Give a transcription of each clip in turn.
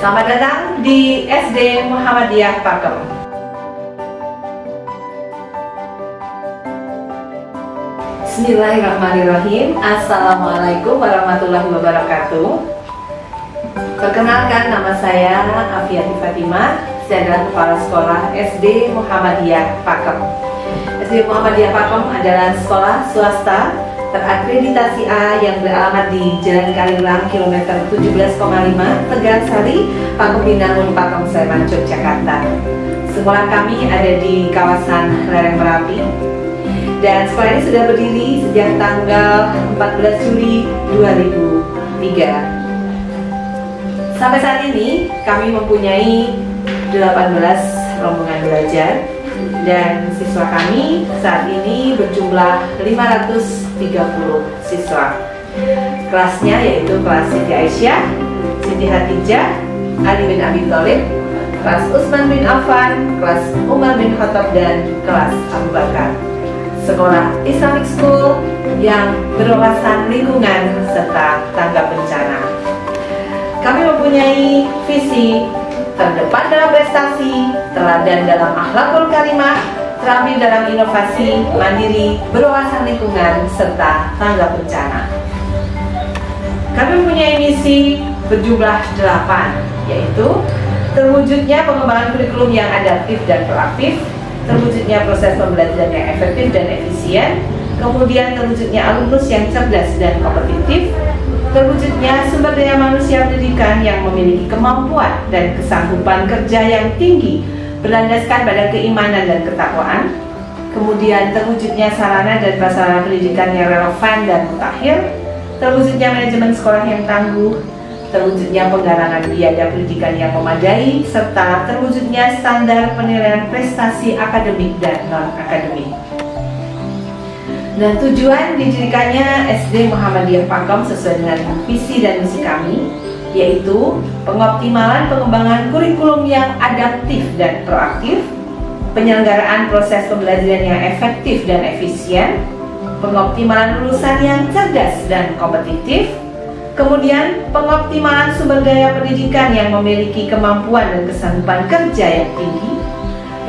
Selamat datang di SD Muhammadiyah Pakem. Bismillahirrahmanirrahim. Assalamualaikum warahmatullahi wabarakatuh. Perkenalkan, nama saya Afiati Fatimah. Saya adalah Kepala Sekolah SD Muhammadiyah Pakem. SD Muhammadiyah Pakem adalah sekolah swasta terakreditasi A yang beralamat di Jalan Kaliurang kilometer 17,5 Tegalsari, Pakem Binangun, Pakem, Sleman, Yogyakarta. Sekolah kami ada di kawasan lereng Merapi dan sekolah ini sudah berdiri sejak tanggal 14 Juli 2003. Sampai saat ini kami mempunyai 18 rombongan belajar dan siswa kami saat ini berjumlah 530 siswa. Kelasnya yaitu kelas Siti Aisyah, Siti Hatijah, Ali bin Abi Thalib, kelas Utsman bin Affan, kelas Umar bin Khattab, dan kelas Abu Bakar. Sekolah Islamic School yang berwawasan lingkungan serta tanggap bencana. Kami mempunyai visi terdepan dalam prestasi, teladan dalam akhlakul karimah, terampil dalam inovasi, mandiri, berwawasan lingkungan, serta tanggap bencana. Kami mempunyai misi berjumlah 8, yaitu terwujudnya pengembangan kurikulum yang adaptif dan proaktif, terwujudnya proses pembelajaran yang efektif dan efisien, kemudian terwujudnya alumnus yang cerdas dan kompetitif, terwujudnya sumber daya manusia pendidikan yang memiliki kemampuan dan kesanggupan kerja yang tinggi berlandaskan pada keimanan dan ketakwaan, kemudian terwujudnya sarana dan prasarana pendidikan yang relevan dan mutakhir, terwujudnya manajemen sekolah yang tangguh, terwujudnya penggalangan biaya pendidikan yang memadai, serta terwujudnya standar penilaian prestasi akademik dan non-akademik. Dan tujuan didirikannya SD Muhammadiyah Pakem sesuai dengan visi dan misi kami, yaitu pengoptimalan pengembangan kurikulum yang adaptif dan proaktif, penyelenggaraan proses pembelajaran yang efektif dan efisien, pengoptimalan lulusan yang cerdas dan kompetitif, kemudian pengoptimalan sumber daya pendidikan yang memiliki kemampuan dan kesanggupan kerja yang tinggi,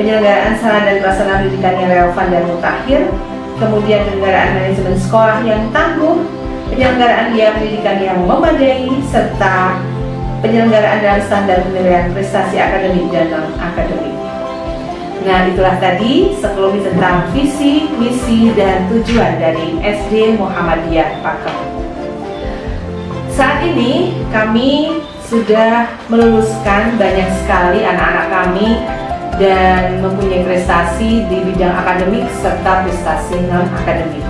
penyelenggaraan sarana dan prasarana pendidikan yang relevan dan mutakhir, kemudian penyelenggaraan manajemen sekolah yang tangguh, penyelenggaraan biaya pendidikan yang memadai, serta penyelenggaraan dalam standar penilaian prestasi akademik dan non-akademik. Nah, itulah tadi sekelumit tentang visi, misi, dan tujuan dari SD Muhammadiyah Pakem. Saat ini kami sudah meluluskan banyak sekali anak-anak kami dan mempunyai prestasi di bidang akademik serta prestasi non-akademik.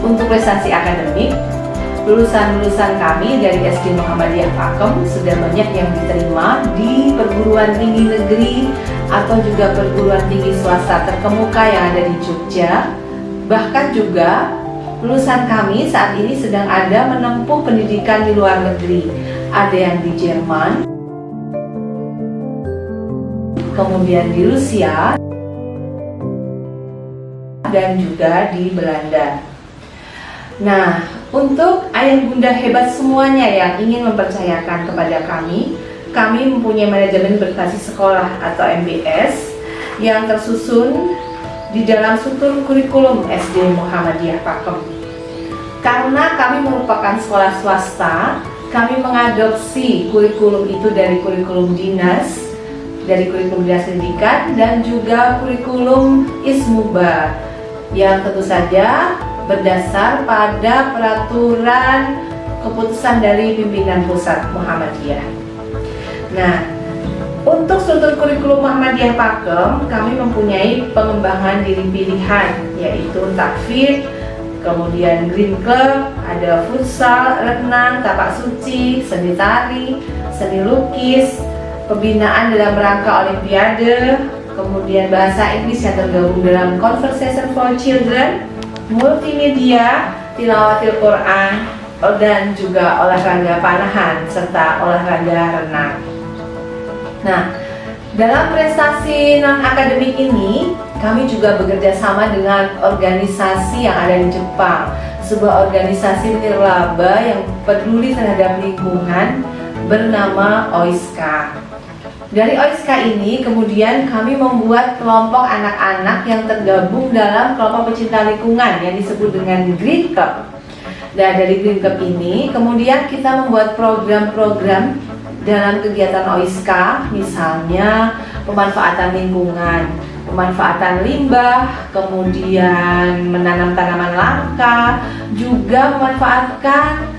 Untuk prestasi akademik, lulusan-lulusan kami dari SD Muhammadiyah Pakem sudah banyak yang diterima di perguruan tinggi negeri atau juga perguruan tinggi swasta terkemuka yang ada di Jogja. Bahkan juga lulusan kami saat ini sedang ada menempuh pendidikan di luar negeri. Ada yang di Jerman, kemudian di Rusia, dan juga di Belanda. Nah, untuk ayah bunda hebat semuanya yang ingin mempercayakan kepada kami mempunyai manajemen berbasis sekolah atau MBS yang tersusun di dalam struktur kurikulum SD Muhammadiyah Pakem. Karena kami merupakan sekolah swasta, kami mengadopsi kurikulum itu dari kurikulum dinas, dari kurikulum dinas pendidikan, dan juga kurikulum Ismuba yang tentu saja berdasar pada peraturan keputusan dari pimpinan pusat Muhammadiyah. Nah, untuk struktur kurikulum Muhammadiyah Pakem, kami mempunyai pengembangan diri pilihan, yaitu takfid, kemudian green club, ada futsal, renang, tapak suci, seni tari, seni lukis, pembinaan dalam rangka olimpiade, kemudian bahasa Inggris yang tergabung dalam Conversation for Children, multimedia, tilawatil Quran, dan juga olahraga panahan serta olahraga renang. Nah, dalam prestasi non-akademik ini kami juga bekerja sama dengan organisasi yang ada di Jepang, sebuah organisasi nirlaba yang peduli terhadap lingkungan bernama OISCA. Dari OISCA ini kemudian kami membuat kelompok anak-anak yang tergabung dalam kelompok pecinta lingkungan yang disebut dengan Green Cup. Dan dari Green Cup ini kemudian kita membuat program-program dalam kegiatan OISCA, misalnya pemanfaatan lingkungan, pemanfaatan limbah, kemudian menanam tanaman langka, juga memanfaatkan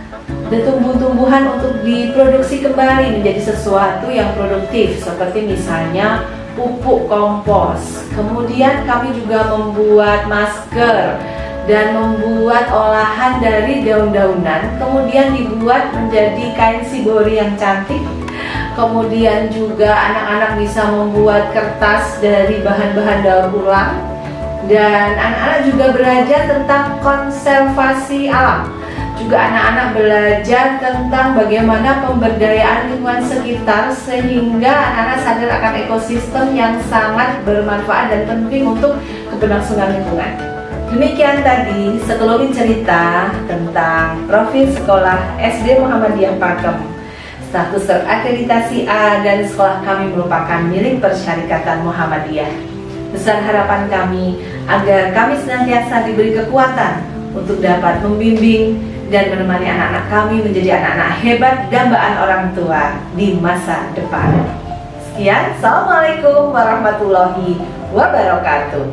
tumbuh-tumbuhan untuk diproduksi kembali menjadi sesuatu yang produktif, seperti misalnya pupuk kompos. Kemudian kami juga membuat masker dan membuat olahan dari daun-daunan, kemudian dibuat menjadi kain shibori yang cantik. Kemudian juga anak-anak bisa membuat kertas dari bahan-bahan daur ulang, dan anak-anak juga belajar tentang konservasi alam. Juga anak-anak belajar tentang bagaimana pemberdayaan lingkungan sekitar, sehingga anak-anak sadar akan ekosistem yang sangat bermanfaat dan penting untuk keberlangsungan lingkungan. Demikian tadi sekelumit cerita tentang profil sekolah SD Muhammadiyah Pakem. Status terakreditasi A dan sekolah kami merupakan milik Persyarikatan Muhammadiyah. Besar harapan kami agar kami senantiasa diberi kekuatan untuk dapat membimbing dan menemani anak-anak kami menjadi anak-anak hebat dambaan orang tua di masa depan. Sekian, Assalamualaikum warahmatullahi wabarakatuh.